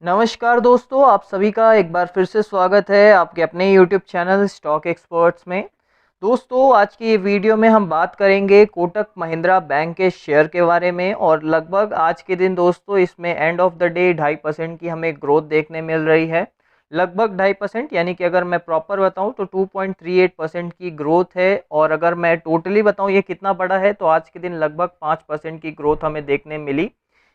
नमस्कार दोस्तों, आप सभी का एक बार फिर से स्वागत है आपके अपने यूट्यूब चैनल स्टॉक एक्सपर्ट्स में। दोस्तों, आज की ये वीडियो में हम बात करेंगे कोटक महिंद्रा बैंक के शेयर के बारे में और लगभग आज के दिन दोस्तों इसमें एंड ऑफ द डे 2.5% की हमें ग्रोथ देखने मिल रही है। लगभग 2.5% यानी कि अगर मैं प्रॉपर बताऊं तो 2.38% की ग्रोथ है। और अगर मैं टोटली बताऊं ये कितना बड़ा है तो आज के दिन लगभग 5% की ग्रोथ हमें देखने मिली।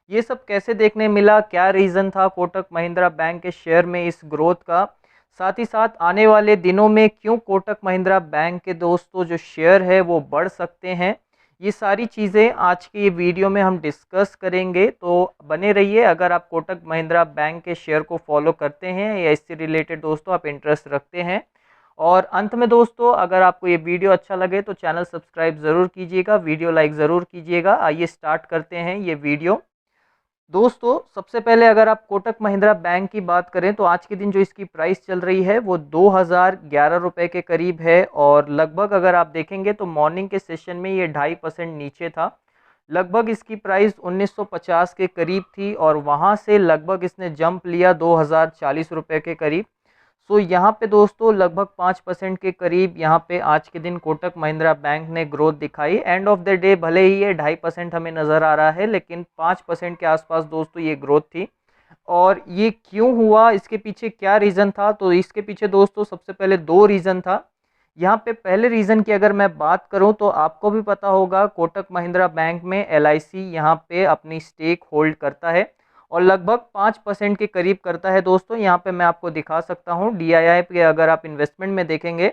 ये सब कैसे देखने मिला, क्या रीज़न था कोटक महिंद्रा बैंक के शेयर में इस ग्रोथ का, साथ ही साथ आने वाले दिनों में क्यों कोटक महिंद्रा बैंक के दोस्तों जो शेयर है वो बढ़ सकते हैं, ये सारी चीज़ें आज की ये वीडियो में हम डिस्कस करेंगे। तो बने रहिए। अगर आप कोटक महिंद्रा बैंक के शेयर को फॉलो करते हैं या इससे रिलेटेड दोस्तों आप इंटरेस्ट रखते हैं। और अंत में दोस्तों अगर आपको ये वीडियो अच्छा लगे तो चैनल सब्सक्राइब ज़रूर कीजिएगा, वीडियो लाइक ज़रूर कीजिएगा। आइए स्टार्ट करते हैं ये वीडियो। दोस्तों, सबसे पहले अगर आप कोटक महिंद्रा बैंक की बात करें तो आज के दिन जो इसकी प्राइस चल रही है वो 2011 रुपये के करीब है। और लगभग अगर आप देखेंगे तो मॉर्निंग के सेशन में ये 2.5% नीचे था। लगभग इसकी प्राइस 1950 के करीब थी और वहाँ से लगभग इसने जंप लिया 2040 रुपये के करीब। सो यहाँ पे दोस्तों लगभग 5% के करीब यहाँ पे आज के दिन कोटक महिंद्रा बैंक ने ग्रोथ दिखाई। एंड ऑफ द डे भले ही ये 2.5% हमें नज़र आ रहा है लेकिन 5% के आसपास दोस्तों ये ग्रोथ थी। और ये क्यों हुआ, इसके पीछे क्या रीज़न था, तो इसके पीछे दोस्तों सबसे पहले दो रीज़न था। यहाँ पे पहले रीज़न की अगर मैं बात करूँ तो आपको भी पता होगा कोटक महिंद्रा बैंक में LIC यहाँ पे अपनी स्टेक होल्ड करता है और लगभग 5% के करीब करता है दोस्तों। यहाँ पे मैं आपको दिखा सकता हूँ DII पे अगर आप इन्वेस्टमेंट में देखेंगे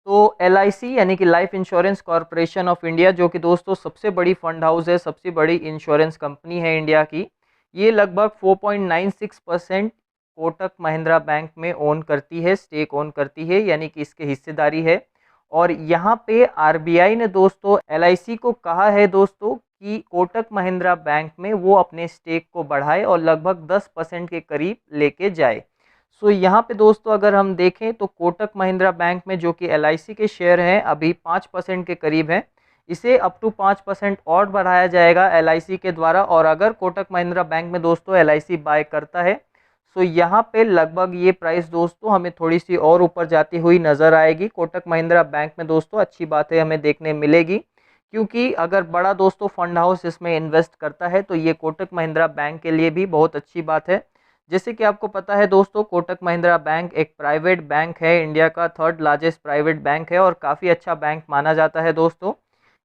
तो LIC यानी कि life insurance corporation of India, जो कि दोस्तों सबसे बड़ी फंड हाउस है, सबसे बड़ी इंश्योरेंस कंपनी है इंडिया की, ये लगभग 4.96% कोटक महिंद्रा बैंक में ओन करती है, स्टेक ओन करती है, यानी कि इसके हिस्सेदारी है। और यहाँ पे RBI ने दोस्तों LIC को कहा है दोस्तों कि कोटक महिंद्रा बैंक में वो अपने स्टेक को बढ़ाए और लगभग 10% के करीब लेके जाए। सो यहाँ पे दोस्तों अगर हम देखें तो कोटक महिंद्रा बैंक में जो कि LIC के शेयर हैं अभी 5% के करीब हैं, इसे अप टू 5% और बढ़ाया जाएगा LIC के द्वारा। और अगर कोटक महिंद्रा बैंक में दोस्तों LIC बाय करता है तो यहाँ पे लगभग ये प्राइस दोस्तों हमें थोड़ी सी और ऊपर जाती हुई नज़र आएगी। कोटक महिंद्रा बैंक में दोस्तों अच्छी बातें हमें देखने मिलेगी, क्योंकि अगर बड़ा दोस्तों फंड हाउस इसमें इन्वेस्ट करता है तो ये कोटक महिंद्रा बैंक के लिए भी बहुत अच्छी बात है। जैसे कि आपको पता है दोस्तों कोटक महिंद्रा बैंक एक प्राइवेट बैंक है, इंडिया का थर्ड लार्जेस्ट प्राइवेट बैंक है और काफ़ी अच्छा बैंक माना जाता है दोस्तों।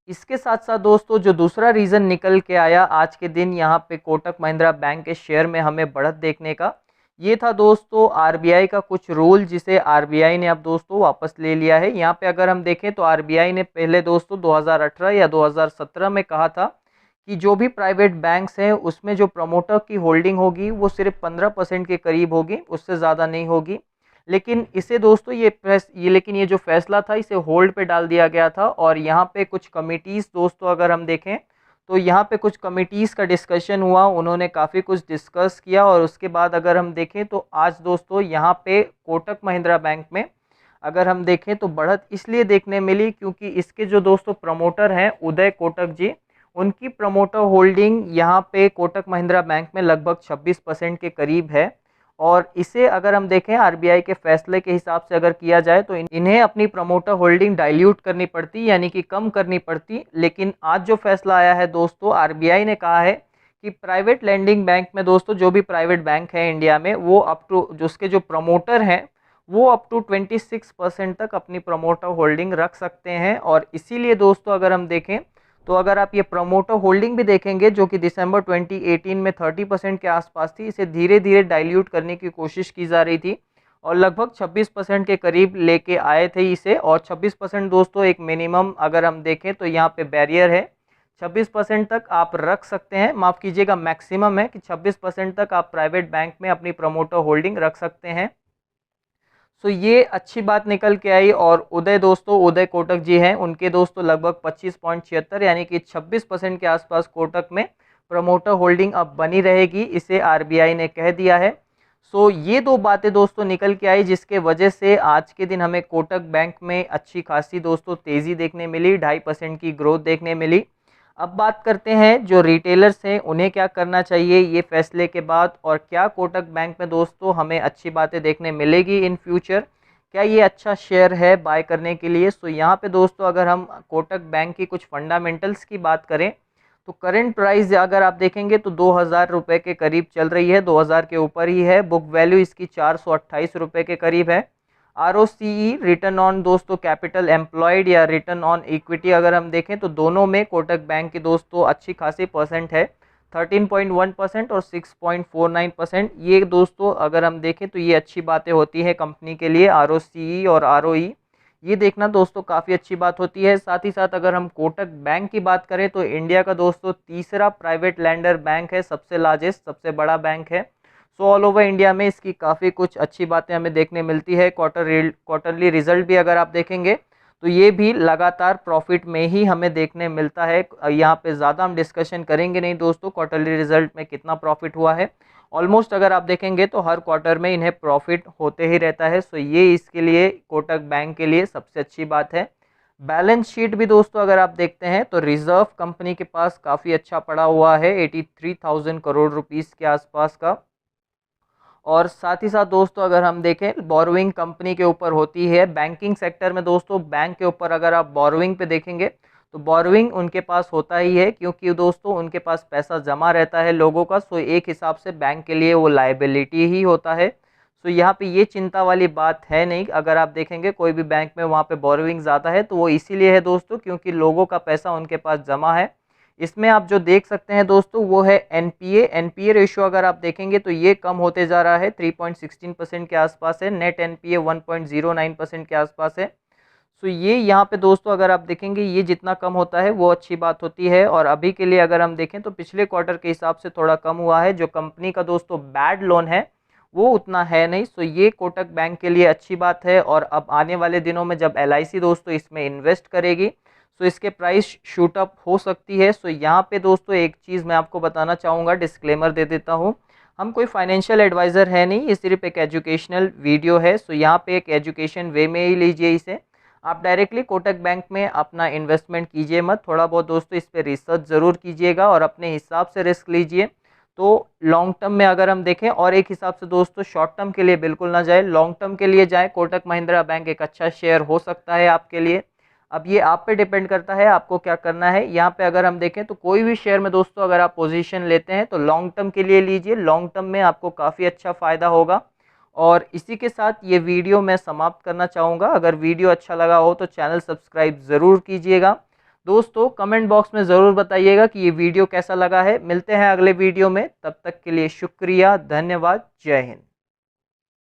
इसके साथ साथ दोस्तों जो दूसरा रीज़न निकल के आया आज के दिन यहाँ पे कोटक महिंद्रा बैंक के शेयर में हमें बढ़त देखने का, ये था दोस्तों RBI का कुछ रूल, जिसे RBI ने अब दोस्तों वापस ले लिया है। यहाँ पे अगर हम देखें तो RBI ने पहले दोस्तों 2018 या 2017 में कहा था कि जो भी प्राइवेट बैंक्स हैं उसमें जो प्रमोटर की होल्डिंग होगी वो सिर्फ 15% के करीब होगी, उससे ज़्यादा नहीं होगी। लेकिन इसे दोस्तों ये जो फैसला था इसे होल्ड पे डाल दिया गया था। और यहाँ पे कुछ कमिटीज़ दोस्तों अगर हम देखें तो यहाँ पे कुछ कमिटीज़ का डिस्कशन हुआ, उन्होंने काफ़ी कुछ डिस्कस किया और उसके बाद अगर हम देखें तो आज दोस्तों यहाँ पे कोटक महिंद्रा बैंक में अगर हम देखें तो बढ़त इसलिए देखने मिली क्योंकि इसके जो दोस्तों प्रमोटर हैं उदय कोटक जी, उनकी प्रमोटर होल्डिंग यहाँ पे कोटक महिंद्रा बैंक में लगभग 26% के करीब है। और इसे अगर हम देखें RBI के फैसले के हिसाब से अगर किया जाए तो इन्हें अपनी प्रमोटर होल्डिंग डाइल्यूट करनी पड़ती, यानी कि कम करनी पड़ती। लेकिन आज जो फैसला आया है दोस्तों RBI ने कहा है कि प्राइवेट लैंडिंग बैंक में दोस्तों जो भी प्राइवेट बैंक है इंडिया में वो अप टू जो उसके जो प्रमोटर हैं वो अप टू 26% तक अपनी प्रमोटर होल्डिंग रख सकते हैं। और इसीलिए दोस्तों अगर हम देखें तो अगर आप ये प्रमोटर होल्डिंग भी देखेंगे जो कि दिसंबर 2018 में 30% के आसपास थी, इसे धीरे धीरे डाइल्यूट करने की कोशिश की जा रही थी और लगभग 26% के करीब लेके आए थे इसे। और 26% दोस्तों एक मिनिमम अगर हम देखें तो यहाँ पे बैरियर है, 26% तक आप रख सकते हैं, माफ़ कीजिएगा मैक्सिमम है कि 26% तक आप प्राइवेट बैंक में अपनी प्रमोटर होल्डिंग रख सकते हैं। सो ये अच्छी बात निकल के आई। और उदय दोस्तों उदय कोटक जी हैं, उनके दोस्तों लगभग 25.76 यानी कि 26% के आसपास कोटक में प्रमोटर होल्डिंग अब बनी रहेगी, इसे RBI ने कह दिया है। सो ये दो बातें दोस्तों निकल के आई जिसके वजह से आज के दिन हमें कोटक बैंक में अच्छी खासी दोस्तों तेज़ी देखने मिली, 2.5% की ग्रोथ देखने मिली। अब बात करते हैं जो रिटेलर्स हैं उन्हें क्या करना चाहिए ये फैसले के बाद, और क्या कोटक बैंक में दोस्तों हमें अच्छी बातें देखने मिलेगी इन फ्यूचर, क्या ये अच्छा शेयर है बाय करने के लिए। सो यहाँ पे दोस्तों अगर हम कोटक बैंक की कुछ फंडामेंटल्स की बात करें तो करंट प्राइस अगर आप देखेंगे तो 2000 रुपये के करीब चल रही है, 2000 के ऊपर ही है। बुक वैल्यू इसकी 428 रुपये के करीब है। ROCE रिटर्न ऑन दोस्तों कैपिटल एम्प्लॉयड या रिटर्न ऑन इक्विटी अगर हम देखें तो दोनों में कोटक बैंक की दोस्तों अच्छी खासी परसेंट है, 13.1% और 6.49%। ये दोस्तों अगर हम देखें तो ये अच्छी बातें होती है कंपनी के लिए, ROCE और ROE ये देखना दोस्तों काफ़ी अच्छी बात होती है। साथ ही साथ अगर हम कोटक बैंक की बात करें तो इंडिया का दोस्तों तीसरा प्राइवेट लैंडर बैंक है, सबसे लार्जेस्ट सबसे बड़ा बैंक है। सो ऑल ओवर इंडिया में इसकी काफ़ी कुछ अच्छी बातें हमें देखने मिलती है। क्वार्टरली रिजल्ट भी अगर आप देखेंगे तो ये भी लगातार प्रॉफिट में ही हमें देखने मिलता है। यहाँ पे ज़्यादा हम डिस्कशन करेंगे नहीं दोस्तों क्वार्टरली रिजल्ट में कितना प्रॉफिट हुआ है, ऑलमोस्ट अगर आप देखेंगे तो हर क्वार्टर में इन्हें प्रॉफिट होते ही रहता है। सो ये इसके लिए कोटक बैंक के लिए सबसे अच्छी बात है। बैलेंस शीट भी दोस्तों अगर आप देखते हैं तो रिजर्व कंपनी के पास काफ़ी अच्छा पड़ा हुआ है, 83,000 करोड़ रुपीस के आसपास का। और साथ ही साथ दोस्तों अगर हम देखें बोरोइंग कंपनी के ऊपर होती है, बैंकिंग सेक्टर में दोस्तों बैंक के ऊपर अगर आप बोरोइंग पे देखेंगे तो बोरोइंग उनके पास होता ही है, क्योंकि दोस्तों उनके पास पैसा जमा रहता है लोगों का। सो एक हिसाब से बैंक के लिए वो लायबिलिटी ही होता है। सो यहाँ पे ये चिंता वाली बात है नहीं। अगर आप देखेंगे कोई भी बैंक में वहाँ पे बोरोइंग ज़्यादा है तो वो इसीलिए है दोस्तों क्योंकि लोगों का पैसा उनके पास जमा है। इसमें आप जो देख सकते हैं दोस्तों वो है एनपीए रेशियो अगर आप देखेंगे तो ये कम होते जा रहा है, 3.16% के आसपास है। नेट एनपीए 1.09% के आसपास है। सो ये यहाँ पे दोस्तों अगर आप देखेंगे ये जितना कम होता है वो अच्छी बात होती है। और अभी के लिए अगर हम देखें तो पिछले क्वार्टर के हिसाब से थोड़ा कम हुआ है। जो कंपनी का दोस्तों बैड लोन है वो उतना है नहीं। सो ये कोटक बैंक के लिए अच्छी बात है। और अब आने वाले दिनों में जब LIC दोस्तों इसमें इन्वेस्ट करेगी सो इसके प्राइस शूट अप हो सकती है। सो यहाँ पे दोस्तों एक चीज़ मैं आपको बताना चाहूँगा, डिस्क्लेमर दे देता हूँ, हम कोई फाइनेंशियल एडवाइज़र है नहीं, ये सिर्फ एक एजुकेशनल वीडियो है। सो यहाँ पे एक एजुकेशन वे में ही लीजिए इसे। आप डायरेक्टली कोटक बैंक में अपना इन्वेस्टमेंट कीजिए मत, थोड़ा बहुत दोस्तों इस पर रिसर्च ज़रूर कीजिएगा और अपने हिसाब से रिस्क लीजिए। तो लॉन्ग टर्म में अगर हम देखें और एक हिसाब से दोस्तों शॉर्ट टर्म के लिए बिल्कुल ना जाए, लॉन्ग टर्म के लिए जाए। कोटक महिंद्रा बैंक एक अच्छा शेयर हो सकता है आपके लिए। अब ये आप पे डिपेंड करता है आपको क्या करना है। यहाँ पे अगर हम देखें तो कोई भी शेयर में दोस्तों अगर आप पोजीशन लेते हैं तो लॉन्ग टर्म के लिए लीजिए, लॉन्ग टर्म में आपको काफ़ी अच्छा फ़ायदा होगा। और इसी के साथ ये वीडियो मैं समाप्त करना चाहूँगा। अगर वीडियो अच्छा लगा हो तो चैनल सब्सक्राइब ज़रूर कीजिएगा दोस्तों। कमेंट बॉक्स में ज़रूर बताइएगा कि ये वीडियो कैसा लगा है। मिलते हैं अगले वीडियो में, तब तक के लिए शुक्रिया, धन्यवाद, जय हिंद।